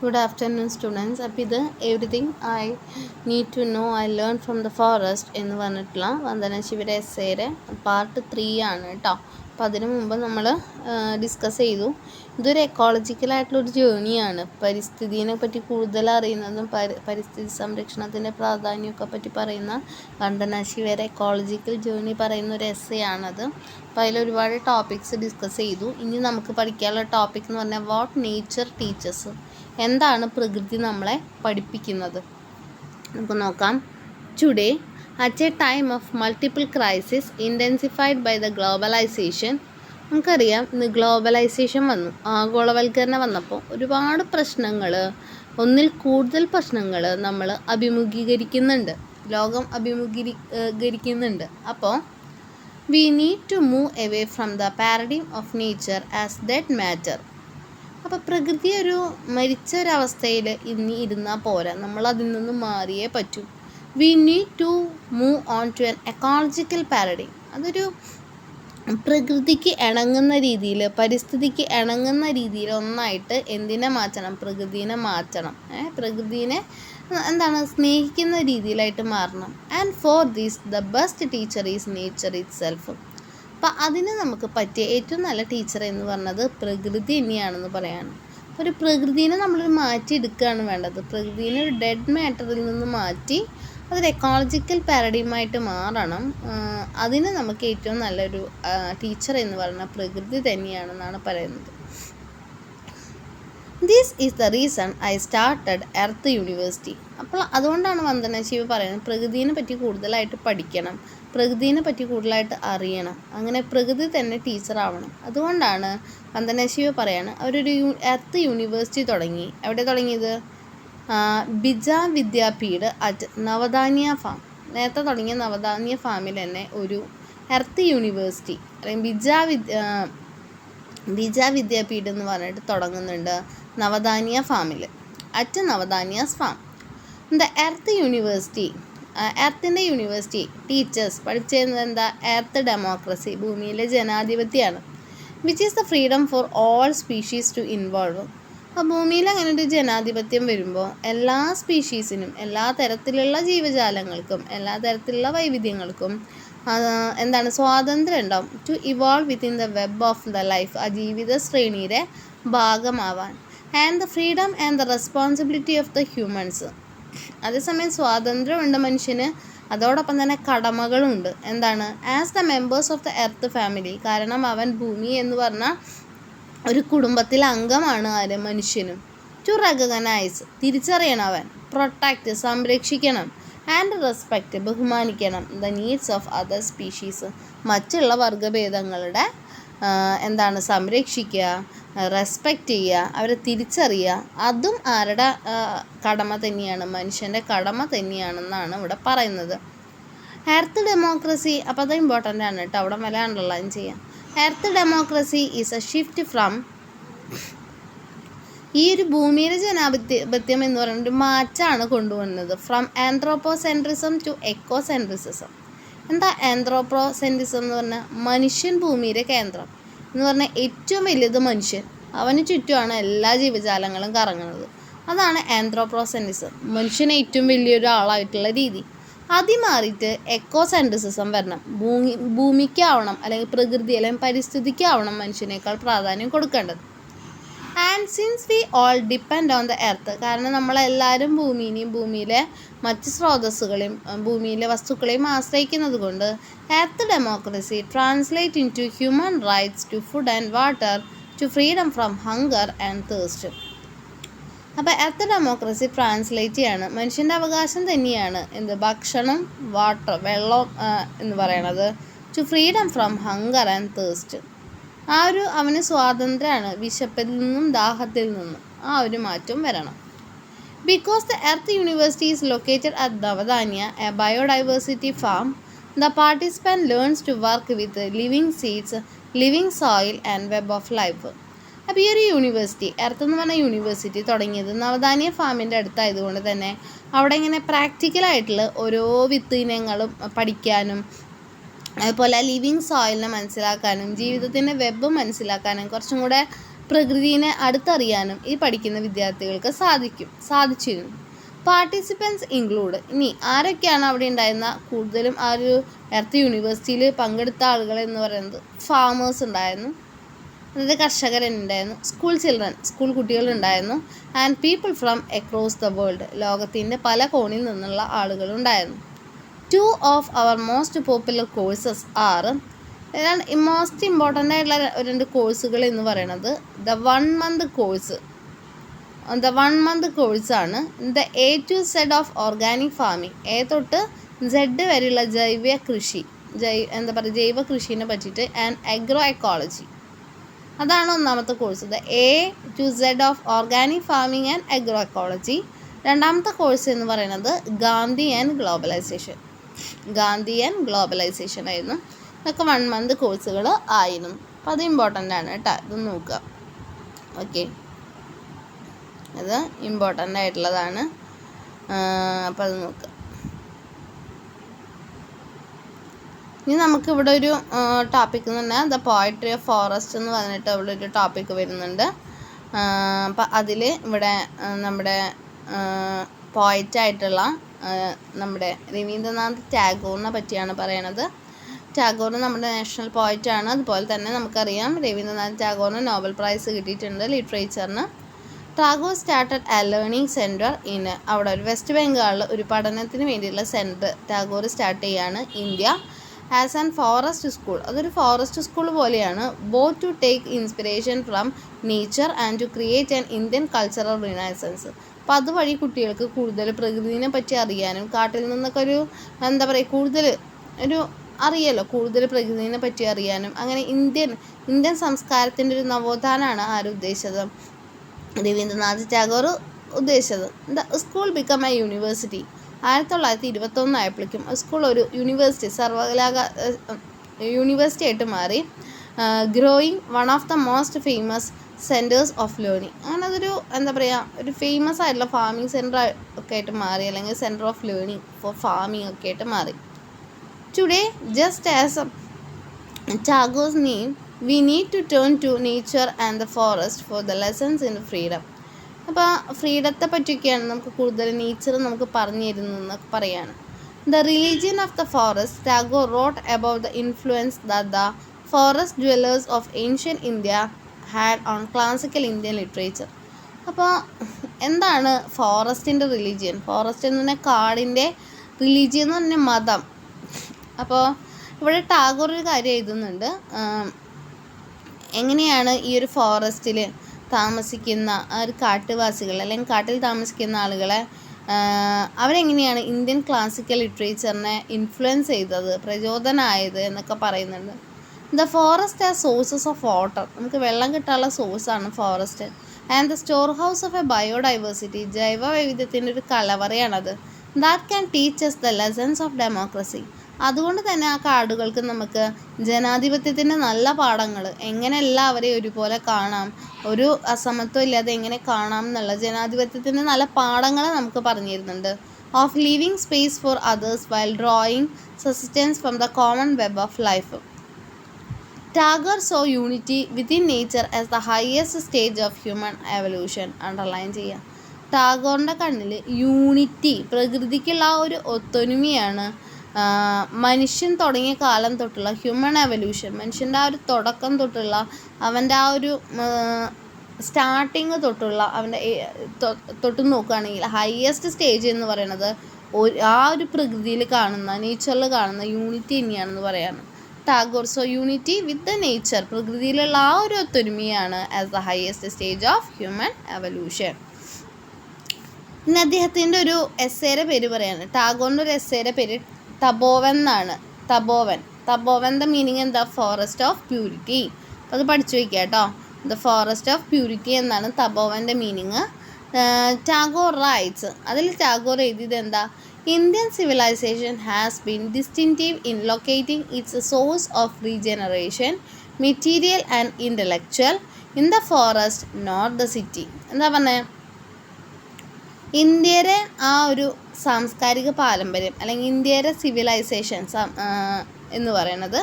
Good afternoon, students. അപ്പോൾ ഇത് everything I need to know I learn from the forest എന്ന് പറഞ്ഞിട്ടുള്ള വന്ദന ശിവയുടെ എസ്സേയുടെ പാർട്ട് 3 ആണ് കേട്ടോ. അപ്പോൾ അതിനു മുമ്പ് നമ്മൾ ഡിസ്കസ് ചെയ്തു, ഇതൊരു എക്കോളജിക്കലായിട്ടുള്ളൊരു ജേണിയാണ്. പരിസ്ഥിതിയെ പറ്റി കൂടുതൽ അറിയുന്നതും പരിസ്ഥിതി സംരക്ഷണത്തിൻ്റെ പ്രാധാന്യമൊക്കെ പറ്റി പറയുന്ന വന്ദന ശിവയുടെ എക്കോളജിക്കൽ ജേണി പറയുന്ന ഒരു എസ്സേ ആണത്. അപ്പോൾ അതിലൊരുപാട് ടോപ്പിക്സ് ഡിസ്കസ് ചെയ്തു. ഇനി നമുക്ക് പഠിക്കാനുള്ള ടോപ്പിക് എന്ന് പറഞ്ഞാൽ വാട്ട് നേച്ചർ ടീച്ചേഴ്സ്, എന്താണ് പ്രകൃതി നമ്മളെ പഠിപ്പിക്കുന്നത് നമുക്ക് നോക്കാം. Today at a time of multiple crisis intensified by the globalisation, നമുക്കറിയാം ഇന്ന് ഗ്ലോബലൈസേഷൻ വന്നു, ആഗോളവൽക്കരണം വന്നപ്പോൾ ഒരുപാട് പ്രശ്നങ്ങൾ, ഒന്നിൽ കൂടുതൽ പ്രശ്നങ്ങൾ നമ്മൾ അഭിമുഖീകരിക്കുന്നുണ്ട്, ലോകം അഭിമുഖീകരിക്കുന്നുണ്ട്. അപ്പോൾ we need to move away from the paradigm of nature as dead matter. അപ്പോൾ പ്രകൃതി ഒരു മരിച്ച ഒരവസ്ഥയിൽ ഇനി ഇരുന്നാൽ പോരാ, നമ്മൾ അതിൽ നിന്ന് മാറിയേ പറ്റൂ. We need to move on to an ecological paradigm. അതൊരു പ്രകൃതിക്ക് ഇണങ്ങുന്ന രീതിയിൽ, പരിസ്ഥിതിക്ക് ഇണങ്ങുന്ന രീതിയിൽ ഒന്നായിട്ട് എന്തിനെ മാറ്റണം, പ്രകൃതിനെ മാറ്റണം. പ്രകൃതിനെ സ്നേഹിക്കുന്ന രീതിയിലായിട്ട് മാറണം. And for this the best teacher is nature it self. അപ്പം അതിന് നമുക്ക് പറ്റിയ ഏറ്റവും നല്ല ടീച്ചർ എന്ന് പറഞ്ഞത് പ്രകൃതി തന്നെയാണെന്ന് പറയാണ്. ഒരു പ്രകൃതിനെ നമ്മളൊരു മാറ്റിയെടുക്കുകയാണ് വേണ്ടത്. പ്രകൃതിനെ ഒരു ഡെഡ് മാറ്ററിൽ നിന്ന് മാറ്റി അതൊരു എക്കോളജിക്കൽ പാരഡൈമായിട്ട് മാറണം. അതിന് നമുക്ക് ഏറ്റവും നല്ലൊരു ടീച്ചർ എന്ന് പറയുന്നത് പ്രകൃതി തന്നെയാണെന്നാണ് പറയുന്നത്. This is the reason I started earth university. അപ്പോൾ അതുകൊണ്ടാണ് വന്ദന ശിവ പറയുന്നത് പ്രകൃതിനെ പറ്റി കൂടുതലായിട്ട് പഠിക്കണം, പ്രകൃതിനെ പറ്റി കൂടുതലായിട്ട് അറിയണം, അങ്ങനെ പ്രകൃതി തന്നെ ടീച്ചറാവണം. അതുകൊണ്ടാണ് വന്ദന ശിവ പറയാണ് അവരൊരു എർത്ത് യൂണിവേഴ്സിറ്റി തുടങ്ങി. എവിടെ തുടങ്ങിയത്? Bija Vidyapeeth at Navdanya farm. നേരത്തെ തുടങ്ങിയ നവധാന്യ ഫാമിൽ തന്നെ ഒരു എർത്ത് യൂണിവേഴ്സിറ്റി അല്ലെങ്കിൽ ബിജ വിദ്യാപീഠ് എന്ന് പറഞ്ഞിട്ട് തുടങ്ങുന്നുണ്ട് നവധാന്യ ഫാമിൽ, at Navdanya's farm. The earth university, എർത്തിൻ്റെ യൂണിവേഴ്സിറ്റി ടീച്ചേഴ്സ് പഠിച്ചിരുന്നത് എന്താ? എർത്ത് ഡെമോക്രസി, ഭൂമിയിലെ ജനാധിപത്യമാണ്. Which is the freedom for all species to involve. അപ്പോൾ ഭൂമിയിൽ അങ്ങനെ ഒരു ജനാധിപത്യം വരുമ്പോൾ എല്ലാ സ്പീഷീസിനും, എല്ലാ തരത്തിലുള്ള ജീവജാലങ്ങൾക്കും, എല്ലാ തരത്തിലുള്ള വൈവിധ്യങ്ങൾക്കും സ്വാതന്ത്ര്യം ഉണ്ടാവും. To evolve within the web of the life, ആ ജീവിത ശ്രേണിയുടെ ഭാഗമാവാൻ. And the freedom and the responsibility of the humans. അതേസമയം സ്വാതന്ത്ര്യമുണ്ട് മനുഷ്യന്, അതോടൊപ്പം തന്നെ കടമകളുണ്ട്. As the members of the earth family. കാരണം അവൻ ഭൂമി എന്ന് പറഞ്ഞാൽ ഒരു കുടുംബത്തിലെ അംഗമാണ് മനുഷ്യനും. ടു റെക്കഗ്നൈസ്, തിരിച്ചറിയണം അവൻ. പ്രൊട്ടക്റ്റ്, സംരക്ഷിക്കണം. ആൻഡ് റെസ്പെക്റ്റ്, ബഹുമാനിക്കണം. The needs of other species, മറ്റുള്ള വർഗ്ഗഭേദങ്ങളുടെ സംരക്ഷിക്കുക, റെസ്പെക്റ്റ് ചെയ്യുക, അവരെ തിരിച്ചറിയുക. അതും ആരുടെ കടമ തന്നെയാണ്? മനുഷ്യൻ്റെ കടമ തന്നെയാണെന്നാണ് ഇവിടെ പറയുന്നത്. എർത്ത് ഡെമോക്രസി, അപ്പോൾ അത് ഇമ്പോർട്ടൻ്റ് ആണ് കേട്ടോ, അവിടെ വില അണ്ടർലൈൻ ചെയ്യാം. Earth democracy is a shift from, ഈ ഒരു ഭൂമിയിലെ ജനാധിപത്യം എന്ന് പറയുന്നത് മാറ്റാണ് കൊണ്ടുവന്നത്. From anthropocentrism to ecocentrism. എന്താ ആന്ത്രോപോസെൻട്രിസം എന്ന് പറഞ്ഞാൽ? മനുഷ്യൻ ഭൂമിയിലെ കേന്ദ്രം എന്ന് പറഞ്ഞാൽ ഏറ്റവും വലുത് മനുഷ്യൻ, അവന് ചുറ്റുമാണ് എല്ലാ ജീവജാലങ്ങളും കറങ്ങുന്നത്. അതാണ് ആന്ത്രോപോസെൻട്രിസം, മനുഷ്യനെ ഏറ്റവും വലിയൊരു ആളായിട്ടുള്ള രീതി. ആദ്യം മാറിയിട്ട് എക്കോസെൻട്രിസിസം വരണം. ഭൂമിക്കാവണം, അല്ലെങ്കിൽ പ്രകൃതി അല്ലെങ്കിൽ പരിസ്ഥിതിക്കാവണം മനുഷ്യനേക്കാൾ പ്രാധാന്യം കൊടുക്കേണ്ടത്. And since we all depend on the earth, കാരണം നമ്മളെല്ലാവരും ഭൂമിയെയും ഭൂമിയിലെ മറ്റ് സ്രോതസ്സുകളെയും ഭൂമിയിലെ വസ്തുക്കളെയും ആശ്രയിക്കുന്നത് കൊണ്ട് earth democracy translate into human rights to food and water, to freedom from hunger and thirst. അപ്പോൾ എർത്ത് ഡെമോക്രസി ട്രാൻസ്ലേറ്റ് ചെയ്യാണ്, മനുഷ്യൻ്റെ അവകാശം തന്നെയാണ് ഭക്ഷണം, വാട്ടർ, വെള്ളം എന്ന് പറയണത്. To freedom from hunger and thirst, അവന് സ്വാതന്ത്ര്യമാണ് വിശപ്പിൽ നിന്നും ദാഹത്തിൽ നിന്നും, ആ ഒരു മാറ്റം വരണം. Because the earth university is located at Navdanya, a biodiversity farm, the participant learns to work with living seeds, living soil and web of life. അപ്പോൾ ഈ ഒരു യൂണിവേഴ്സിറ്റി, എർത്ത് എന്ന് പറഞ്ഞ യൂണിവേഴ്സിറ്റി തുടങ്ങിയത് നവധാന്യ ഫാമിൻ്റെ അടുത്തായതുകൊണ്ട് തന്നെ അവിടെ ഇങ്ങനെ പ്രാക്ടിക്കലായിട്ടുള്ള ഓരോ വിത്ത് ഇനങ്ങളും പഠിക്കാനും അതുപോലെ ലിവിങ് സോയിലിനെ മനസ്സിലാക്കാനും ജീവിതത്തിൻ്റെ വെബ് മനസ്സിലാക്കാനും കുറച്ചും കൂടെ പ്രകൃതിയെ അടുത്തറിയാനും ഈ പഠിക്കുന്ന വിദ്യാർത്ഥികൾക്ക് സാധിച്ചിരുന്നു. പാർട്ടിസിപ്പൻസ് ഇൻക്ലൂഡ്, ഇനി ആരൊക്കെയാണ് അവിടെ ഉണ്ടായിരുന്ന കൂടുതലും ആ ഒരു എർത്ത് യൂണിവേഴ്സിറ്റിയിൽ പങ്കെടുത്ത ആളുകൾ എന്ന് പറയുന്നത് ഫാമേഴ്സ് ഉണ്ടായിരുന്നു, അതായത് കർഷകരുണ്ടായിരുന്നു, സ്കൂൾ കുട്ടികളുണ്ടായിരുന്നു, and people from across the world, ലോകത്തിൻ്റെ പല കോണിൽ നിന്നുള്ള ആളുകളുണ്ടായിരുന്നു. 2 of our most popular courses are, most important ആയിട്ടുള്ള 2 കോഴ്സുകൾ എന്ന് പറയുന്നത് ദ 1 month കോഴ്സാണ് the A to Z of organic farming, A തൊട്ട് Z വരെയുള്ള ജൈവ കൃഷിനെ പറ്റിയിട്ട്, ആൻഡ് അഗ്രോ എക്കോളജി, അതാണ് ഒന്നാമത്തെ course. The A to Z of organic farming and agro ecology. രണ്ടാമത്തെ കോഴ്സ് എന്ന് പറയുന്നത് ഗാന്ധി ആൻഡ് ഗ്ലോബലൈസേഷൻ ആയിരുന്നു. ഇതൊക്കെ 1 month കോഴ്സുകൾ ആയിരുന്നു. അപ്പോൾ അത് ഇമ്പോർട്ടൻ്റ് ആണ് കേട്ടോ, ഇത് നോക്കുക. ഓക്കെ, അത് ഇമ്പോർട്ടൻ്റ് ആയിട്ടുള്ളതാണ്. അപ്പോൾ അത് നോക്കുക. ഇനി നമുക്കിവിടെ ഒരു ടോപ്പിക് എന്ന് പറഞ്ഞാൽ ദ പോയട്രി ഓഫ് ഫോറസ്റ്റ് എന്ന് പറഞ്ഞിട്ട് ഇവിടെ ഒരു ടോപ്പിക് വരുന്നുണ്ട്. അപ്പം അതിൽ ഇവിടെ നമ്മുടെ പോയറ്റായിട്ടുള്ള നമ്മുടെ രവീന്ദ്രനാഥ് ടാഗോറിനെ പറ്റിയാണ് പറയണത്. ടാഗോർ നമ്മുടെ നാഷണൽ പോയറ്റാണ്. അതുപോലെ തന്നെ നമുക്കറിയാം രവീന്ദ്രനാഥ് ടാഗോറിന് നോബൽ പ്രൈസ് കിട്ടിയിട്ടുണ്ട് ലിറ്ററേച്ചറിന്. Tagore started a learning centre അവിടെ ഒരു വെസ്റ്റ് ബംഗാളിൽ ഒരു പഠനത്തിന് വേണ്ടിയിട്ടുള്ള സെൻറ്റർ ടാഗോർ സ്റ്റാർട്ട് ചെയ്യാണ്. India as an forest school, അതൊരു ഫോറസ്റ്റ് സ്കൂൾ പോലെയാണ്. Both to take inspiration from nature and to create an Indian cultural renaissance. അപ്പോൾ അതുവഴി കുട്ടികൾക്ക് കൂടുതൽ പ്രകൃതിനെ പറ്റി അറിയാനും കാട്ടിൽ നിന്നൊക്കെ ഒരു കൂടുതൽ പ്രകൃതിനെ പറ്റി അറിയാനും, അങ്ങനെ ഇന്ത്യൻ സംസ്കാരത്തിൻ്റെ ഒരു നവോത്ഥാനമാണ് ഉദ്ദേശിച്ചത്, രവീന്ദ്രനാഥ് ടാഗോർ ഉദ്ദേശിച്ചത്. The school become A university. 1921 ആയപ്പോഴേക്കും സ്കൂൾ ഒരു യൂണിവേഴ്സിറ്റി ആയിട്ട് മാറി. Growing one of the most famous centres of learning, അങ്ങനെ അതൊരു ഒരു ഫേമസ് ആയിട്ടുള്ള ഫാമിംഗ് സെൻറ്റർ ഒക്കെ ആയിട്ട് മാറി, അല്ലെങ്കിൽ centre of learning four farming ഒക്കെ ആയിട്ട് മാറി. Today just as Tagore's name, we need to turn to nature and the forest for the lessons in freedom. അപ്പോൾ ഫ്രീഡത്തെ പറ്റിയൊക്കെയാണ് നമുക്ക് കൂടുതൽ നേച്ചർ നമുക്ക് പറഞ്ഞു തരുന്നതെന്നൊക്കെ പറയാണ്. The religion of the forest, Tagore wrote about the influence that the forest dwellers of ancient India had on classical Indian literature. അപ്പോൾ എന്താണ് ഫോറസ്റ്റിൻ്റെ religion? Forest എന്ന് പറഞ്ഞാൽ കാടിൻ്റെ, റിലീജിയൻ എന്ന് പറഞ്ഞാൽ മതം. അപ്പോൾ ഇവിടെ ടാഗോർ ഒരു കാര്യം എഴുതുന്നുണ്ട്, എങ്ങനെയാണ് ഈ ഒരു ഫോറസ്റ്റിൽ താമസിക്കുന്ന ഒരു കാട്ടുവാസികൾ അല്ലെങ്കിൽ കാട്ടിൽ താമസിക്കുന്ന ആളുകളെ അവരെങ്ങനെയാണ് ഇന്ത്യൻ ക്ലാസിക്കൽ ലിറ്ററേച്ചറിനെ ഇൻഫ്ലുവൻസ് ചെയ്തത്, പ്രചോദനമായത് എന്നൊക്കെ പറയുന്നുണ്ട്. The forest as sources of water, നമുക്ക് വെള്ളം കിട്ടാനുള്ള സോഴ്സാണ് forest. And the storehouse of a biodiversity, ജൈവ വൈവിധ്യത്തിൻ്റെ ഒരു കലവറയാണത്. That can teaches the lessons of democracy, അതുകൊണ്ട് തന്നെ ആ കാടുകൾക്ക് നമുക്ക് ജനാധിപത്യത്തിൻ്റെ നല്ല പാഠങ്ങൾ, എങ്ങനെ എല്ലാവരെയും ഒരുപോലെ കാണാം, ഒരു അസമത്വം ഇല്ലാതെ എങ്ങനെ കാണാം എന്നുള്ള ജനാധിപത്യത്തിൻ്റെ നല്ല പാഠങ്ങൾ നമുക്ക് പറഞ്ഞു തരുന്നുണ്ട്. Of leaving space for others while drawing sustenance from the common web of life. Tagore so unity within nature as the highest stage of human evolution. Underline ചെയ്യാം. ടാഗോറിൻ്റെ കണ്ണിൽ യൂണിറ്റി, പ്രകൃതിക്കുള്ള ആ ഒരു ഒത്തൊരുമയാണ് മനുഷ്യൻ തുടങ്ങിയ കാലം തൊട്ടുള്ള ഹ്യൂമൻ എവല്യൂഷൻ, മനുഷ്യൻ്റെ ആ ഒരു തുടക്കം തൊട്ടുള്ള അവൻ്റെ ആ ഒരു സ്റ്റാർട്ടിങ് തൊട്ടുള്ള അവൻ്റെ തൊട്ട് നോക്കുകയാണെങ്കിൽ ഹയസ്റ്റ് സ്റ്റേജ് എന്ന് പറയുന്നത് ആ ഒരു പ്രകൃതിയിൽ കാണുന്ന, നേച്ചറിൽ കാണുന്ന യൂണിറ്റി തന്നെയാണെന്ന് പറയാണ് Tagore. So unity with the nature, പ്രകൃതിയിലുള്ള ആ ഒരു ഒത്തൊരുമയാണ് as the highest stage of human evolution. ഇനി അദ്ദേഹത്തിൻ്റെ ഒരു എസ്സേയുടെ പേര് പറയാണ്. ടാഗോറിൻ്റെ ഒരു എസ്സേയുടെ പേര് തപോവൻ എന്നാണ്. തപോവൻ ദ മീനിങ് എന്താ? Forest of purity. അപ്പോൾ അത് പഠിച്ചു വയ്ക്കുക കേട്ടോ. ദ ഫോറസ്റ്റ് ഓഫ് പ്യൂരിറ്റി എന്നാണ് തപോവൻ്റെ മീനിങ്. ടാഗോർ റൈറ്റ്സ്, അതിൽ ടാഗോർ എഴുതിയത് എന്താ? Indian civilisation has been distinctive in locating its source of regeneration material and intellectual in the forest not the city. എന്താ പറഞ്ഞത്? ഇന്ത്യയുടെ ആ ഒരു സാംസ്കാരിക പാരമ്പര്യം അല്ലെങ്കിൽ ഇന്ത്യയുടെ സിവിലൈസേഷൻ എന്ന് പറയുന്നത്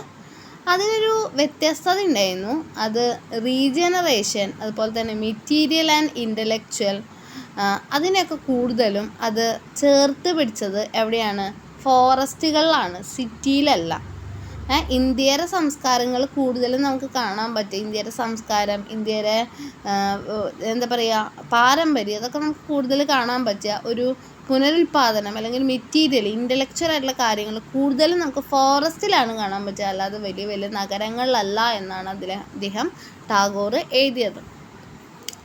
അതിനൊരു വ്യത്യസ്തത ഉണ്ടായിരുന്നു. അത് റീജനറേഷൻ, അതുപോലെ തന്നെ മെറ്റീരിയൽ ആൻഡ് ഇൻ്റലക്ച്വൽ, അതിനൊക്കെ കൂടുതലും അത് ചേർത്ത് പിടിച്ചത് എവിടെയാണ്? ഫോറസ്റ്റുകളിലാണ്, സിറ്റിയിലല്ല. ഇന്ത്യയുടെ സംസ്കാരങ്ങൾ കൂടുതലും നമുക്ക് കാണാൻ പറ്റും. ഇന്ത്യയുടെ സംസ്കാരം, ഇന്ത്യയുടെ എന്താ പറയുക, പാരമ്പര്യം, അതൊക്കെ നമുക്ക് കൂടുതൽ കാണാൻ പറ്റുക ഒരു പുനരുൽപാദനം അല്ലെങ്കിൽ മെറ്റീരിയൽ, ഇൻ്റലക്ച്വൽ ആയിട്ടുള്ള കാര്യങ്ങൾ കൂടുതലും നമുക്ക് ഫോറസ്റ്റിലാണ് കാണാൻ പറ്റുക, അല്ലാതെ വലിയ വലിയ നഗരങ്ങളിലല്ല എന്നാണ് അദ്ദേഹം ടാഗോർ എഴുതിയത്.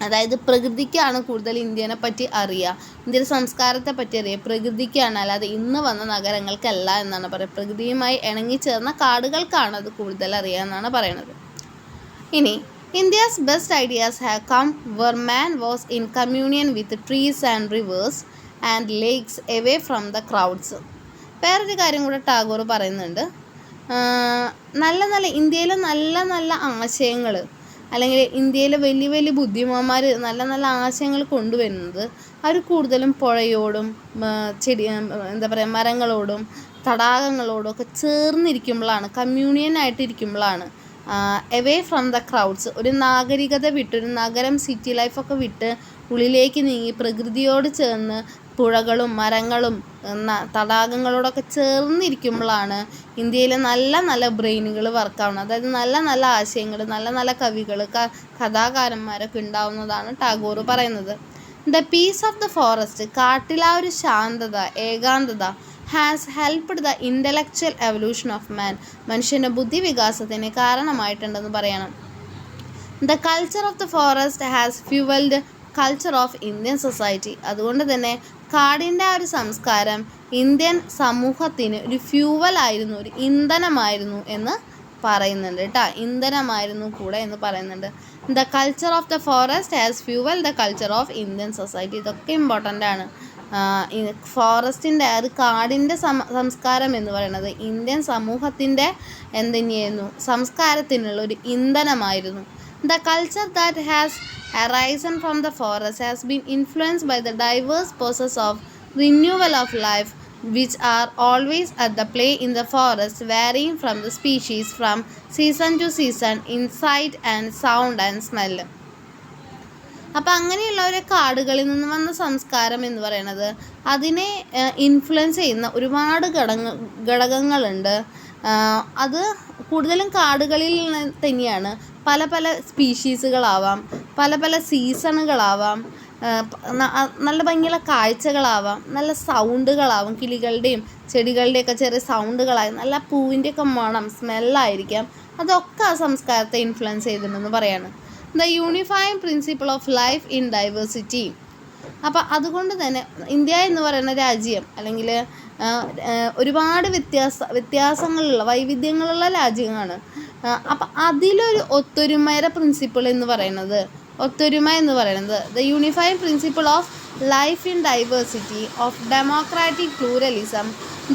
അതായത് പ്രകൃതിക്കാണ് കൂടുതൽ ഇന്ത്യനെ പറ്റി അറിയുക, ഇന്ത്യയുടെ സംസ്കാരത്തെ പറ്റി അറിയുക പ്രകൃതിക്കാണ്, അല്ലാതെ ഇന്ന് വന്ന നഗരങ്ങൾക്കല്ല എന്നാണ് പറയുക. പ്രകൃതിയുമായി ഇണങ്ങിച്ചേർന്ന കാടുകൾക്കാണ് അത് കൂടുതൽ അറിയുക എന്നാണ് പറയുന്നത്. ഇനി India's best ideas have come where man was in communion with trees and rivers and lakes away from the crowds. വേറൊരു കാര്യം കൂടെ ടാഗോർ പറയുന്നുണ്ട്. ഇന്ത്യയിലെ നല്ല നല്ല ആശയങ്ങൾ, അല്ലെങ്കിൽ ഇന്ത്യയിലെ വലിയ വലിയ ബുദ്ധിമാന്മാർ നല്ല നല്ല ആശയങ്ങൾ കൊണ്ടുവരുന്നത് അവർ കൂടുതലും പുഴയോടും എന്താ പറയുക മരങ്ങളോടും തടാകങ്ങളോടും ഒക്കെ ചേർന്നിരിക്കുമ്പോഴാണ്, കമ്മ്യൂണിയനായിട്ടിരിക്കുമ്പോഴാണ്. എവേ ഫ്രം ദ ക്രൗഡ്സ്, ഒരു നാഗരികത വിട്ട്, ഒരു നഗരം സിറ്റി ലൈഫൊക്കെ വിട്ട് ഉള്ളിലേക്ക് നീങ്ങി പ്രകൃതിയോട് ചേർന്ന് പുഴകളും മരങ്ങളും തടാകങ്ങളോടൊക്കെ ചേർന്നിരിക്കുമ്പോഴാണ് ഇന്ത്യയിലെ നല്ല നല്ല ബ്രെയിനുകൾ വർക്കാവുന്നത്. അതായത് നല്ല നല്ല ആശയങ്ങൾ, നല്ല നല്ല കവികൾ, കഥാകാരന്മാരൊക്കെ ഉണ്ടാവുന്നതാണ് ടാഗോർ പറയുന്നത്. The peace of the forest, കാട്ടിലെ ആ ഒരു ശാന്തത, ഏകാന്തത, has helped the intellectual evolution of man, മനുഷ്യൻ്റെ ബുദ്ധിവികാസത്തിന് കാരണമായിട്ടുണ്ടെന്ന് പറയണം. The culture of the forest has fuelled culture of Indian society. അതുകൊണ്ട് തന്നെ കാടിൻ്റെ ആ ഒരു സംസ്കാരം ഇന്ത്യൻ സമൂഹത്തിന് ഒരു ഫ്യൂവലായിരുന്നു, ഒരു ഇന്ധനമായിരുന്നു എന്ന് പറയുന്നുണ്ട് കേട്ടോ. ഇന്ധനമായിരുന്നു കൂടെ എന്ന് പറയുന്നുണ്ട്. The culture of the forest has fuel the culture of Indian society. ഇതൊക്കെ ഇമ്പോർട്ടൻ്റ് ആണ്. ഫോറസ്റ്റിൻ്റെ, അത് കാടിൻ്റെ സംസ്കാരം എന്ന് പറയുന്നത് ഇന്ത്യൻ സമൂഹത്തിൻ്റെ എന്തുതന്നെയായിരുന്നു? സംസ്കാരത്തിനുള്ള ഒരു ഇന്ധനമായിരുന്നു. The culture that has arisen from the forest has been influenced by the diverse process of renewal of life, which are always at the play in the forest, varying from the species from season to season in sight and sound and smell. അപ്പോൾ അങ്ങനെയുള്ള ഒരു കാടുകളിൽ നിന്ന് വന്ന സംസ്കാരം എന്ന് പറയുന്നത് അതിനെ ഇൻഫ്ലുവൻസ് ചെയ്യുന്ന ഒരുപാട് ഘടകങ്ങളുണ്ട്. അത് കൂടുതലും കാടുകളിൽ തന്നെയാണ്. പല പല സ്പീഷീസുകളാവാം, പല പല സീസണുകളാവാം, നല്ല ഭംഗിയുള്ള കാഴ്ചകളാവാം, നല്ല സൗണ്ടുകളാവാം, കിളികളുടെയും ചെടികളുടെയൊക്കെ ചെറിയ സൗണ്ടുകളായി, നല്ല പൂവിൻ്റെയൊക്കെ മണം, സ്മെല്ലായിരിക്കാം. അതൊക്കെ ആ സംസ്കാരത്തെ ഇൻഫ്ലുവൻസ് ചെയ്തിട്ടുണ്ടെന്ന് പറയാണ്. The unifying principle of life in diversity. അപ്പം അതുകൊണ്ട് തന്നെ ഇന്ത്യ എന്ന് പറയുന്ന രാജ്യം, അല്ലെങ്കിൽ ഒരുപാട് വ്യത്യാസങ്ങളുള്ള വൈവിധ്യങ്ങളുള്ള രാജ്യങ്ങളാണ്. അപ്പം അതിലൊരു ഒത്തൊരുമയുടെ പ്രിൻസിപ്പിൾ എന്ന് പറയുന്നത്, the unifying principle of life in diversity of democratic pluralism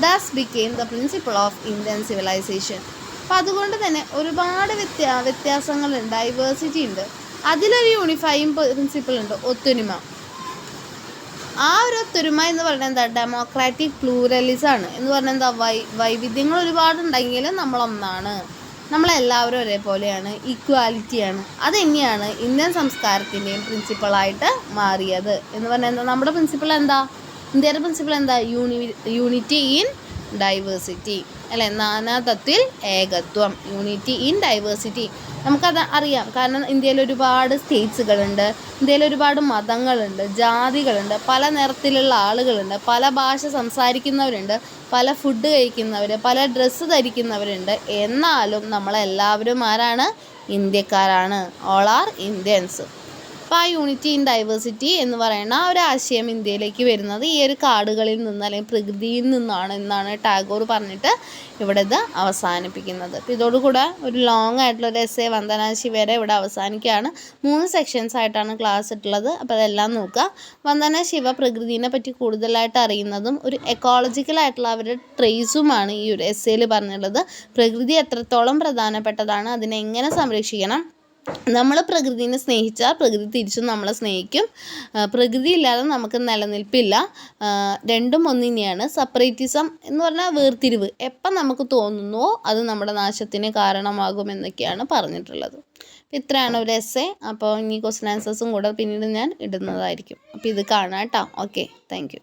thus became the principle of Indian civilisation. അപ്പം അതുകൊണ്ട് തന്നെ ഒരുപാട് വ്യത്യാസങ്ങളുണ്ട്, ഡൈവേഴ്സിറ്റി ഉണ്ട്. അതിലൊരു യൂണിഫൈങ് പ്രിൻസിപ്പിൾ ഉണ്ട്, ഒത്തൊരുമ. ആ ഒരു ഒത്തൊരുമ എന്ന് പറയുന്നത് എന്താ? ഡെമോക്രാറ്റിക് പ്ലൂറലിസമാണ്. എന്ന് പറഞ്ഞാൽ എന്താ? വൈവിധ്യങ്ങൾ ഒരുപാടുണ്ടെങ്കിലും നമ്മളൊന്നാണ്, നമ്മളെല്ലാവരും ഒരേപോലെയാണ്, ഈക്വാലിറ്റിയാണ്. അതുതന്നെയാണ് ഇന്ത്യൻ സംസ്കാരത്തിൻ്റെയും പ്രിൻസിപ്പിളായിട്ട് മാറിയത്. എന്ന് പറഞ്ഞാൽ എന്താ? നമ്മുടെ പ്രിൻസിപ്പിൾ എന്താ? ഇന്ത്യയുടെ പ്രിൻസിപ്പിൾ എന്താ? യൂണിറ്റി ഇൻ ഡൈവേഴ്സിറ്റി, അല്ലേ? നാനാത്വത്തിൽ ഏകത്വം, യൂണിറ്റി ഇൻ ഡൈവേഴ്സിറ്റി. നമുക്കത് അറിയാം. കാരണം ഇന്ത്യയിൽ ഒരുപാട് സ്റ്റേറ്റ്സുകളുണ്ട്, ഇന്ത്യയിൽ ഒരുപാട് മതങ്ങളുണ്ട്, ജാതികളുണ്ട്, പല നിറത്തിലുള്ള ആളുകളുണ്ട്, പല ഭാഷ സംസാരിക്കുന്നവരുണ്ട്, പല ഫുഡ് കഴിക്കുന്നവർ, പല ഡ്രസ്സ് ധരിക്കുന്നവരുണ്ട്. എന്നാലും നമ്മളെല്ലാവരും ആരാണ്? ഇന്ത്യക്കാരാണ്. All are Indians. അപ്പോൾ ആ യൂണിറ്റി ഇൻ ഡൈവേഴ്സിറ്റി എന്ന് പറയുന്ന ആ ഒരു ആശയം ഇന്ത്യയിലേക്ക് വരുന്നത് ഈ ഒരു കാടുകളിൽ നിന്ന് അല്ലെങ്കിൽ പ്രകൃതിയിൽ നിന്നാണ് എന്നാണ് ടാഗോർ പറഞ്ഞിട്ട് ഇവിടെ ഇത് അവസാനിപ്പിക്കുന്നത്. അപ്പോൾ ഇതോടുകൂടെ ഒരു ലോങ് ആയിട്ടുള്ളൊരു എസ്സേ വന്ദന ശിവയുടെ ഇവിടെ അവസാനിക്കുകയാണ്. 3 സെക്ഷൻസ് ആയിട്ടാണ് ക്ലാസ് ഇട്ടുള്ളത്. അപ്പോൾ അതെല്ലാം നോക്കുക. വന്ദന ശിവ പ്രകൃതിനെ പറ്റി കൂടുതലായിട്ട് അറിയുന്നതും ഒരു എക്കോളജിക്കലായിട്ടുള്ള അവരുടെ ട്രേസുമാണ് ഈ ഒരു എസ്സേയിൽ പറഞ്ഞിട്ടുള്ളത്. പ്രകൃതി എത്രത്തോളം പ്രധാനപ്പെട്ടതാണ്, അതിനെ എങ്ങനെ സംരക്ഷിക്കണം, നമ്മൾ പ്രകൃതിനെ സ്നേഹിച്ചാൽ പ്രകൃതി തിരിച്ചും നമ്മളെ സ്നേഹിക്കും. പ്രകൃതി ഇല്ലാതെ നമുക്ക് നിലനിൽപ്പില്ല. രണ്ടും ഒന്നിനെയാണ്. സെപ്പറേറ്റിസം എന്ന് പറഞ്ഞാൽ വേർതിരിവ് എപ്പം നമുക്ക് തോന്നുന്നുവോ അത് നമ്മുടെ നാശത്തിന് കാരണമാകുമെന്നൊക്കെയാണ് പറഞ്ഞിട്ടുള്ളത്. ഇത്രയാണ് ഒരു എസ്സേ. അപ്പോൾ ഇനി ക്വസ്റ്റ്യൻ ആൻസേഴ്സും കൂടെ പിന്നീട് ഞാൻ ഇടുന്നതായിരിക്കും. അപ്പോൾ ഇത് കാണാം കേട്ടോ. Okay, thank you.